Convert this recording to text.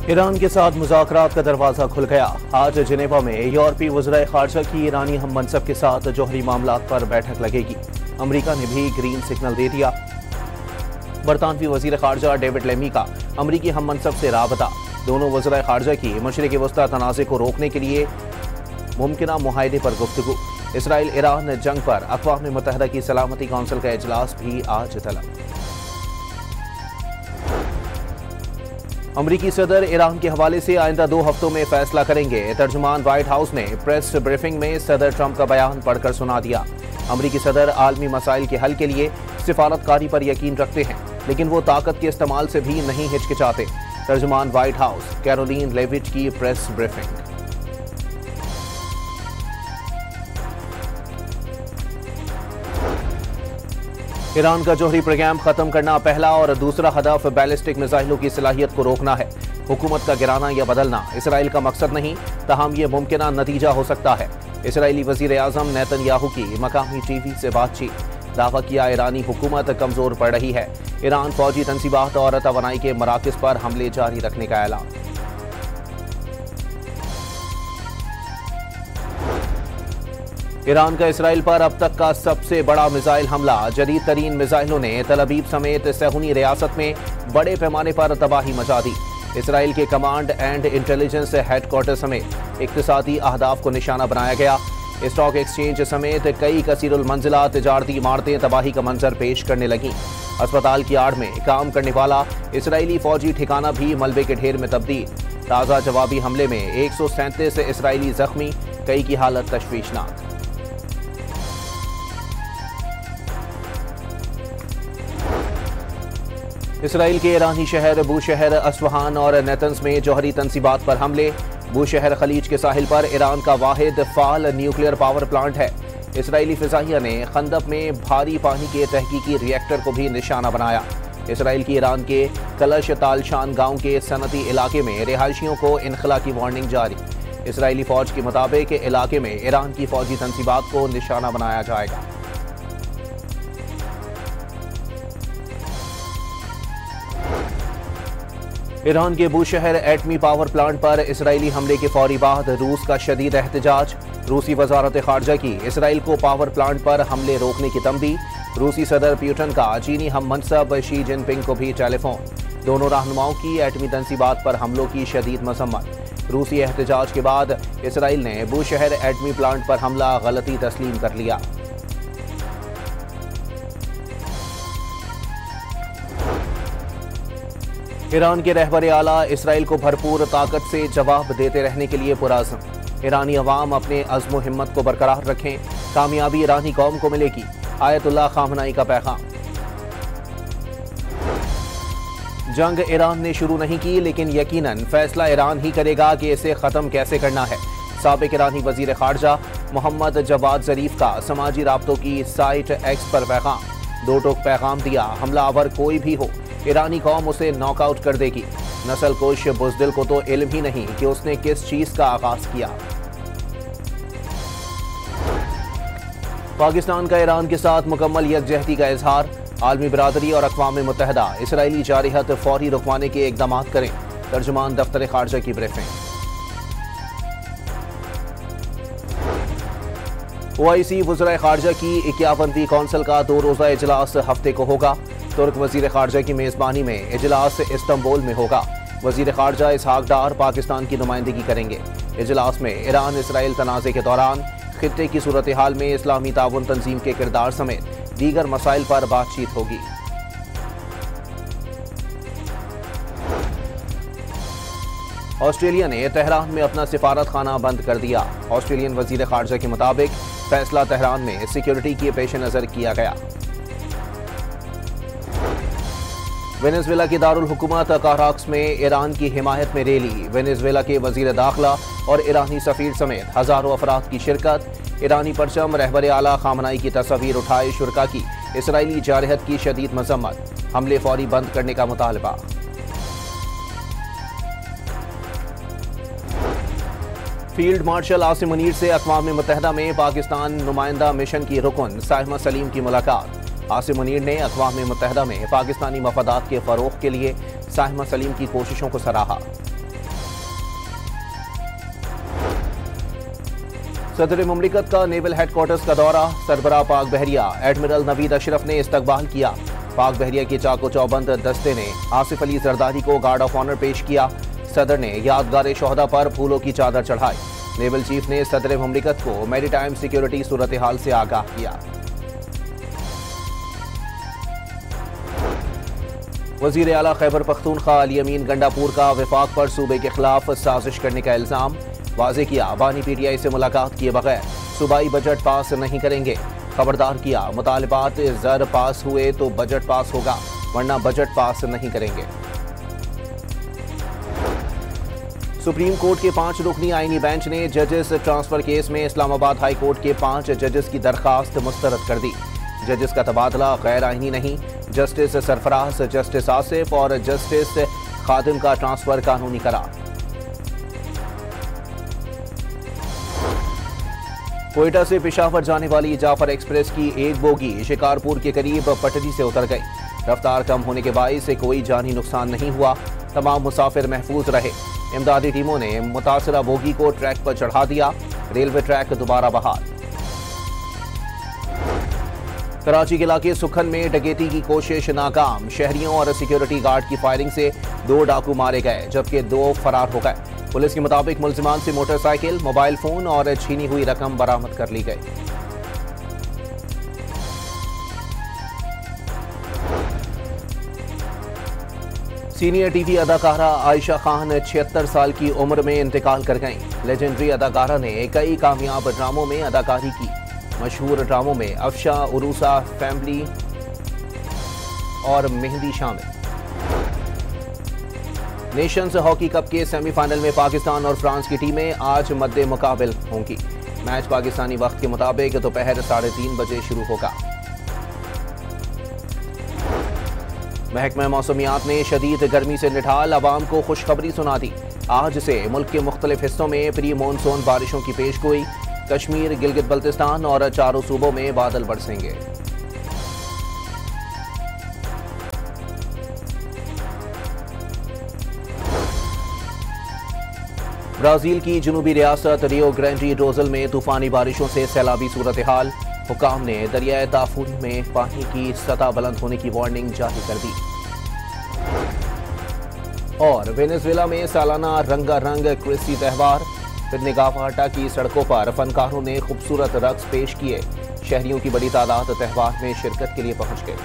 Iran के साथ मुज़ाकरात का दरवाज़ा खुल गया। आज जिनेवा में यूरोपीय वज़ीर ख़ारजा की ईरानी हम मनसब के साथ जौहरी मामलात पर बैठक लगेगी। अमरीका ने भी ग्रीन सिग्नल दे दिया। बरतानवी वज़ीर ख़ारजा डेविड लेमी का अमरीकी हम मनसब से राबता। दोनों वज़ीर ख़ारजा की मशरिक़ वस्ता तनाज़े को रोकने के लिए मुमकिना मुआहदे पर गुफ्तगू। इसराइल ईरान जंग पर अक़वाम मुत्तहिदा की सलामती कौंसिल का इजलास भी आज तलब। अमरीकी सदर ईरान के हवाले से आइंदा 2 हफ्तों में फैसला करेंगे। तर्जुमान व्हाइट हाउस ने प्रेस ब्रीफिंग में सदर ट्रंप का बयान पढ़कर सुना दिया। अमरीकी सदर आलमी मसाइल के हल के लिए सिफारतकारी पर यकीन रखते हैं, लेकिन वो ताकत के इस्तेमाल से भी नहीं हिचकिचाते। तर्जुमान व्हाइट हाउस कैरोलिन लेविट की प्रेस ब्रीफिंग। ईरान का जौहरी प्रोग्राम खत्म करना पहला और दूसरा हदफ बैलिस्टिक मिसाइलों की सलाहियत को रोकना है। हुकूमत का गिराना या बदलना इसराइल का मकसद नहीं, ताहम ये मुमकिना नतीजा हो सकता है। इसराइली वजीर आजम नेतन्याहू की मकामी टीवी से बातचीत। दावा किया ईरानी हुकूमत कमजोर पड़ रही है। ईरान फौजी तंसीबात और तवानाई के मराकज़ पर हमले जारी रखने का ऐलान। ईरान का इसराइल पर अब तक का सबसे बड़ा मिसाइल हमला। जदीद तरीन मिसाइलों ने तल अबीब समेत सहूनी रियासत में बड़े पैमाने पर तबाही मचा दी। इसराइल के कमांड एंड इंटेलिजेंस हेडक्वार्टर समेत इक्तिसादी अहदाफ को निशाना बनाया गया। स्टॉक एक्सचेंज समेत कई कसीरुल मंजिला तिजारती इमारतें तबाही का मंजर पेश करने लगीं। अस्पताल की आड़ में काम करने वाला इसराइली फौजी ठिकाना भी मलबे के ढेर में तब्दील। ताज़ा जवाबी हमले में 137 इसराइली जख्मी, कई की हालत तशवीशनाक। इसराइल के ईरानी शहर बूशहर, अस्फहान और नेतन्स में जौहरी तंसीबात पर हमले। बूशहर खलीज के साहिल पर ईरान का वाहिद फाल न्यूक्लियर पावर प्लांट है। इसराइली फिजाइया ने खंदक में भारी पानी के तहकीकी रिएक्टर को भी निशाना बनाया। इसराइल की ईरान के कलश तालशान गांव के सनती इलाके में रिहायशियों को इनखला की वार्निंग जारी। इसराइली फौज के मुताबिक इलाके में ईरान की फौजी तंसीबात को निशाना बनाया जाएगा। ईरान के बूशहर एटमी पावर प्लांट पर इसराइली हमले के फौरी बाद रूस का शदीद एहतजाज। रूसी वजारत खारजा की इसराइल को पावर प्लांट पर हमले रोकने की तंबी। रूसी सदर पुतिन का चीनी हम मनसब शी जिनपिंग को भी टेलीफोन। दोनों रहनुमाओं की एटमी तंसीबात पर हमलों की शदीद मसम्मत। रूसी एहतजाज के बाद इसराइल ने बूशहर एटमी प्लांट पर हमला गलती तस्लीम कर लिया। ईरान के रहबर आला इसराइल को भरपूर ताकत से जवाब देते रहने के लिए पुरअज़्म। ईरानी अवाम अपने अज़्म हिम्मत को बरकरार रखें, कामयाबी ईरानी कौम को मिलेगी। आयतुल्लाह खामनाई का पैगाम। जंग ईरान ने शुरू नहीं की, लेकिन यकीनन फैसला ईरान ही करेगा कि इसे ख़त्म कैसे करना है। साबिक ईरानी वज़ीर ख़ारजा मोहम्मद जवाद ज़रीफ का समाजी राब्तों की साइट एक्स पर पैगाम। दो टोक पैगाम दिया, हमलावर कोई भी हो, ईरानी कौम उसे नॉकआउट कर देगी। नस्लकुश बुज़दिल को तो इल्म ही नहीं कि उसने किस चीज का आगाज किया। पाकिस्तान का ईरान के साथ मुकम्मल यकजहती का इजहार। आलमी बरादरी और अक़वाम मुत्तहिदा इसराइली जारिहत फौरी रुकवाने के इक़दाम करें। तर्जुमान दफ्तर खारजा की ब्रीफिंग। OIC वज़ीर खारजा की 51वीं कौंसिल का 2 रोज़ा इजलास हफ्ते को होगा। तुर्क वज़ीर खारजा की मेज़बानी में इजलास इस्तांबुल में होगा। वज़ीर खारजा इसहाक डार पाकिस्तान की नुमाइंदगी करेंगे। इजलास में ईरान इसराइल तनाज़े के दौरान खित्ते की सूरत हाल में इस्लामी ताउन तंजीम के किरदार समेत दीगर मसाइल पर बातचीत होगी। ऑस्ट्रेलिया ने तेहरान में अपना सिफारत खाना बंद कर दिया। ऑस्ट्रेलियन वज़ीर खारजा के मुताबिक फैसला तेहरान में सिक्योरिटी के पेश नज़र किया गया। वेनेजुएला की दारुल हुकूमत काराकस में ईरान की हिमायत में रैली। वेनेजुएला के वजीर दाखिला और ईरानी सफीर समेत हजारों अफराद की शिरकत। ईरानी परचम रहबर आला खामनाई की तस्वीर उठाए शुरका की। इसराइली जारहत की शदीद मजम्मत। हमले फौरी बंद करने का मुतालबा। फील्ड मार्शल आसिम मुनीर से अक़वाम मुत्तहिदा में पाकिस्तान नुमाइंदा मिशन की रुकन साहिमा सलीम की मुलाकात। आसिम मुनीर ने अक़वाम मुत्तहिदा में पाकिस्तानी मफादात के फ़रोग़ के लिए साहिमा सलीम की कोशिशों को सराहा। सदर मुमलिकत का नेवल हेडक्वार्टर्स का दौरा, सरबराह पाक बहरिया एडमिरल नवीद अशरफ ने इस्तकबाल किया। पाक बहरिया के चाको चौबंद दस्ते ने आसिफ अली जरदारी को गार्ड ऑफ ऑनर पेश किया। सदर ने यादगार शोहदा पर फूलों की चादर चढ़ाई। नेवल चीफ ने सदर मुमलिकत को मैरीटाइम सिक्योरिटी सूरत हाल से आगाह किया। वजीर आला खैबर पख्तूनख्वा अली अमीन गंडापुर का विफाक पर सूबे के खिलाफ साजिश करने का इल्जाम। वाजे किया, बानी पीटीआई से मुलाकात किए बगैर सूबाई बजट पास नहीं करेंगे। खबरदार किया, मुतालिबात जर पास हुए तो बजट पास होगा, वरना बजट पास नहीं करेंगे। सुप्रीम कोर्ट के 5 रुकनी आईनी बेंच ने जजेस ट्रांसफर केस में इस्लामाबाद हाई कोर्ट के 5 जजेस की दरखास्त मुस्तरद कर दी। जजेस का तबादला गैर आईनी नहीं, जस्टिस सरफराज, जस्टिस आसिफ और जस्टिस खादिम का ट्रांसफर कानूनी करार। कोयटा से पेशावर जाने वाली जाफर एक्सप्रेस की एक बोगी शिकारपुर के करीब पटरी से उतर गई। रफ्तार कम होने के बाइस से कोई जानी नुकसान नहीं हुआ, तमाम मुसाफिर महफूज रहे। इमदादी टीमों ने मुतासरा बोगी को ट्रैक पर चढ़ा दिया। रेलवे ट्रैक दोबारा बहाल। कराची के इलाके सुखन में डकैती की कोशिश नाकाम। शहरियों और सिक्योरिटी गार्ड की फायरिंग से 2 डाकू मारे गए, जबकि 2 फरार हो गए। पुलिस के मुताबिक मुल्जिमान से मोटरसाइकिल, मोबाइल फोन और छीनी हुई रकम बरामद कर ली गई। सीनियर टीवी अदाकारा आयशा खान 76 साल की उम्र में इंतकाल कर गईं। लेजेंडरी अदाकारा ने कई कामयाब ड्रामों में अदाकारी की। मशहूर ड्रामों में अफशा, उरूसा, फैमिली और मेहंदी शामिल। नेशंस हॉकी कप के सेमीफाइनल में पाकिस्तान और फ्रांस की टीमें आज मद्दे मुकाबिल होंगी। मैच पाकिस्तानी वक्त के मुताबिक दोपहर 3:30 बजे शुरू होगा। महकमा मौसमियात ने शदीद गर्मी से निठाल अवाम को खुशखबरी सुना दी। आज से मुल्क के मुख्तलिफ हिस्सों में प्री मानसून बारिशों की पेशगोई। कश्मीर, गिलगित बल्तिस्तान और 4 सूबों में बादल बरसेंगे। ब्राजील की जनूबी रियासत रियो ग्रांडी डो सुल में तूफानी बारिशों से सैलाबी सूरत हाल। हुकाम ने दरियाए ताफूरी में पानी की सतह बुलंद होने की वार्निंग जारी कर दी। और वेनेजुएला में सालाना रंगारंग क्रिस्टी त्यौहार। फिरनिगावाटा की सड़कों पर फनकारों ने खूबसूरत रक्स पेश किए। शहरियों की बड़ी तादाद त्यौहार में शिरकत के लिए पहुंच गए।